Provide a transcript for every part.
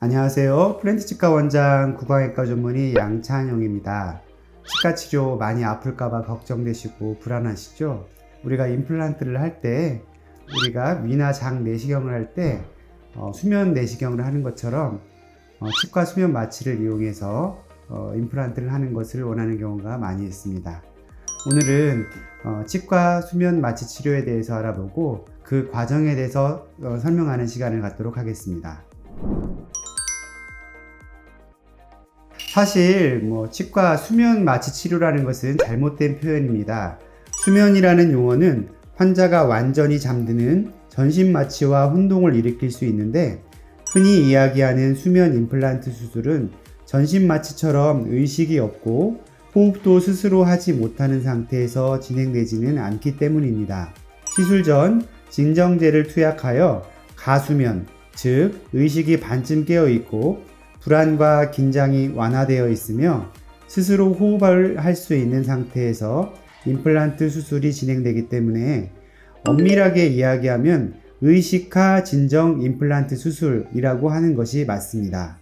안녕하세요. 플랜트치과 원장 구강외과 전문의 양찬용입니다. 치과 치료 많이 아플까봐 걱정되시고 불안하시죠? 우리가 임플란트를 할 때 우리가 위나 장 내시경을 할 때 수면 내시경을 하는 것처럼 치과 수면 마취를 이용해서 임플란트를 하는 것을 원하는 경우가 많이 있습니다. 오늘은 치과 수면 마취 치료에 대해서 알아보고 그 과정에 대해서 설명하는 시간을 갖도록 하겠습니다. 사실 치과 수면 마취 치료라는 것은 잘못된 표현입니다. 수면이라는 용어는 환자가 완전히 잠드는 전신 마취와 혼동을 일으킬 수 있는데, 흔히 이야기하는 수면 임플란트 수술은 전신 마취처럼 의식이 없고 호흡도 스스로 하지 못하는 상태에서 진행되지는 않기 때문입니다. 시술 전 진정제를 투약하여 가수면, 즉 의식이 반쯤 깨어 있고 불안과 긴장이 완화되어 있으며 스스로 호흡을 할 수 있는 상태에서 임플란트 수술이 진행되기 때문에 엄밀하게 이야기하면 의식하 진정 임플란트 수술이라고 하는 것이 맞습니다.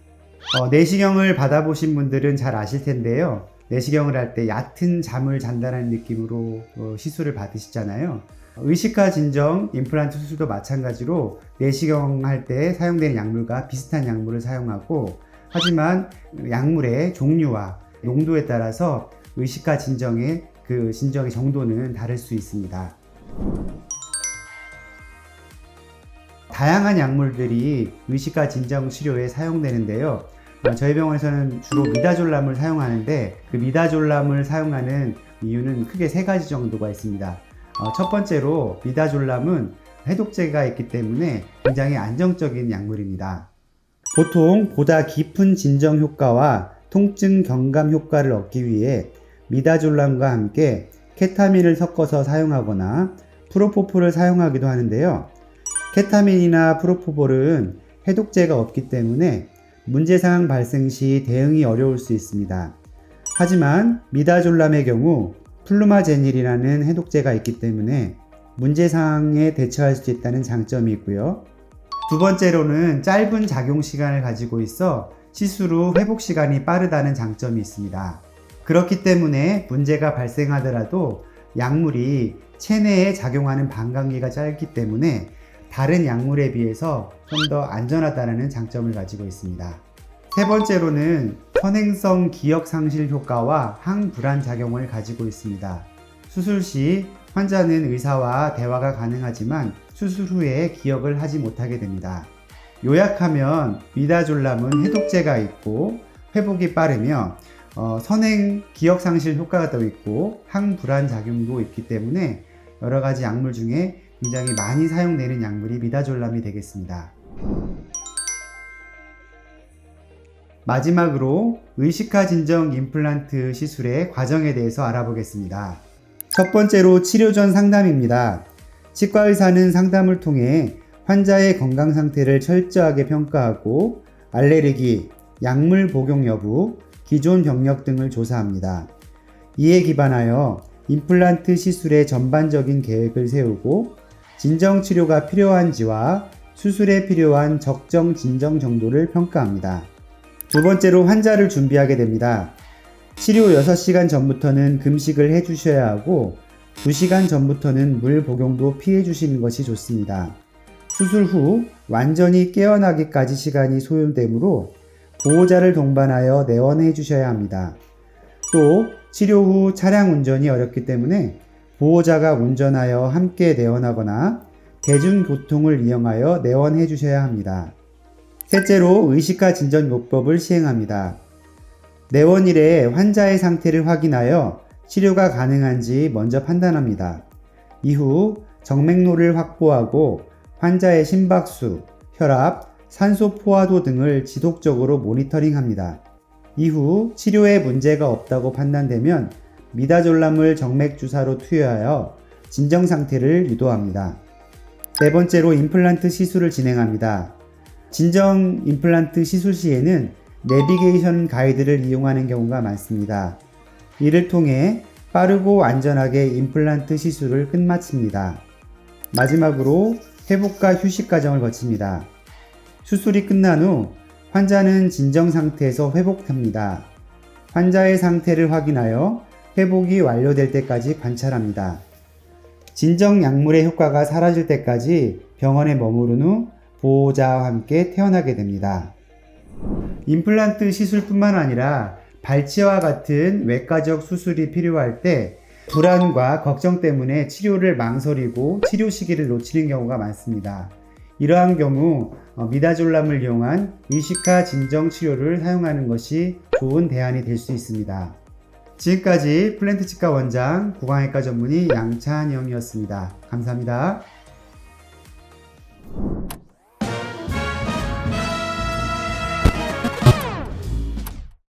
내시경을 받아보신 분들은 잘 아실 텐데요. 내시경을 할 때 얕은 잠을 잔다는 느낌으로 시술을 받으시잖아요. 의식하 진정 임플란트 수술도 마찬가지로 내시경 할 때 사용되는 약물과 비슷한 약물을 사용하고, 하지만 약물의 종류와 농도에 따라서 의식하 진정의 그 진정의 정도는 다를 수 있습니다. 다양한 약물들이 의식하 진정 치료에 사용되는데요. 저희 병원에서는 주로 미다졸람을 사용하는데, 그 미다졸람을 사용하는 이유는 크게 세 가지 정도가 있습니다. 첫 번째로 미다졸람은 해독제가 있기 때문에 굉장히 안정적인 약물입니다. 보통 보다 깊은 진정 효과와 통증 경감 효과를 얻기 위해 미다졸람과 함께 케타민을 섞어서 사용하거나 프로포폴을 사용하기도 하는데요. 케타민이나 프로포폴은 해독제가 없기 때문에 문제사항 발생 시 대응이 어려울 수 있습니다. 하지만 미다졸람의 경우 플루마제닐이라는 해독제가 있기 때문에 문제사항에 대처할 수 있다는 장점이 있고요. 두 번째로는 짧은 작용 시간을 가지고 있어 시술 후 회복 시간이 빠르다는 장점이 있습니다. 그렇기 때문에 문제가 발생하더라도 약물이 체내에 작용하는 반감기가 짧기 때문에 다른 약물에 비해서 좀 더 안전하다는 장점을 가지고 있습니다. 세 번째로는 선행성 기억 상실 효과와 항불안 작용을 가지고 있습니다. 수술 시 환자는 의사와 대화가 가능하지만 수술 후에 기억을 하지 못하게 됩니다. 요약하면 미다졸람은 해독제가 있고 회복이 빠르며 선행 기억 상실 효과가 더 있고 항불안 작용도 있기 때문에 여러 가지 약물 중에 굉장히 많이 사용되는 약물이 미다졸람이 되겠습니다. 마지막으로 의식하 진정 임플란트 시술의 과정에 대해서 알아보겠습니다. 첫 번째로 치료 전 상담입니다. 치과 의사는 상담을 통해 환자의 건강 상태를 철저하게 평가하고 알레르기, 약물 복용 여부, 기존 병력 등을 조사합니다. 이에 기반하여 임플란트 시술의 전반적인 계획을 세우고 진정 치료가 필요한지와 수술에 필요한 적정 진정 정도를 평가합니다. 두 번째로 환자를 준비하게 됩니다. 치료 6시간 전부터는 금식을 해주셔야 하고 2시간 전부터는 물 복용도 피해 주시는 것이 좋습니다. 수술 후 완전히 깨어나기까지 시간이 소요되므로 보호자를 동반하여 내원해 주셔야 합니다. 또 치료 후 차량 운전이 어렵기 때문에 보호자가 운전하여 함께 내원하거나 대중교통을 이용하여 내원해 주셔야 합니다. 셋째로 의식하 진정 요법을 시행합니다. 내원일에 환자의 상태를 확인하여 치료가 가능한지 먼저 판단합니다. 이후 정맥로를 확보하고 환자의 심박수, 혈압, 산소 포화도 등을 지속적으로 모니터링합니다. 이후 치료에 문제가 없다고 판단되면 미다졸람을 정맥 주사로 투여하여 진정 상태를 유도합니다. 네 번째로 임플란트 시술을 진행합니다. 진정 임플란트 시술 시에는 내비게이션 가이드를 이용하는 경우가 많습니다. 이를 통해 빠르고 안전하게 임플란트 시술을 끝마칩니다. 마지막으로 회복과 휴식 과정을 거칩니다. 수술이 끝난 후 환자는 진정 상태에서 회복합니다. 환자의 상태를 확인하여 회복이 완료될 때까지 관찰합니다. 진정 약물의 효과가 사라질 때까지 병원에 머무른 후 보호자와 함께 퇴원하게 됩니다. 임플란트 시술뿐만 아니라 발치와 같은 외과적 수술이 필요할 때 불안과 걱정 때문에 치료를 망설이고 치료 시기를 놓치는 경우가 많습니다. 이러한 경우 미다졸람을 이용한 의식화 진정 치료를 사용하는 것이 좋은 대안이 될 수 있습니다. 지금까지 플랜트 치과 원장, 구강외과 전문의 양찬영이었습니다. 감사합니다.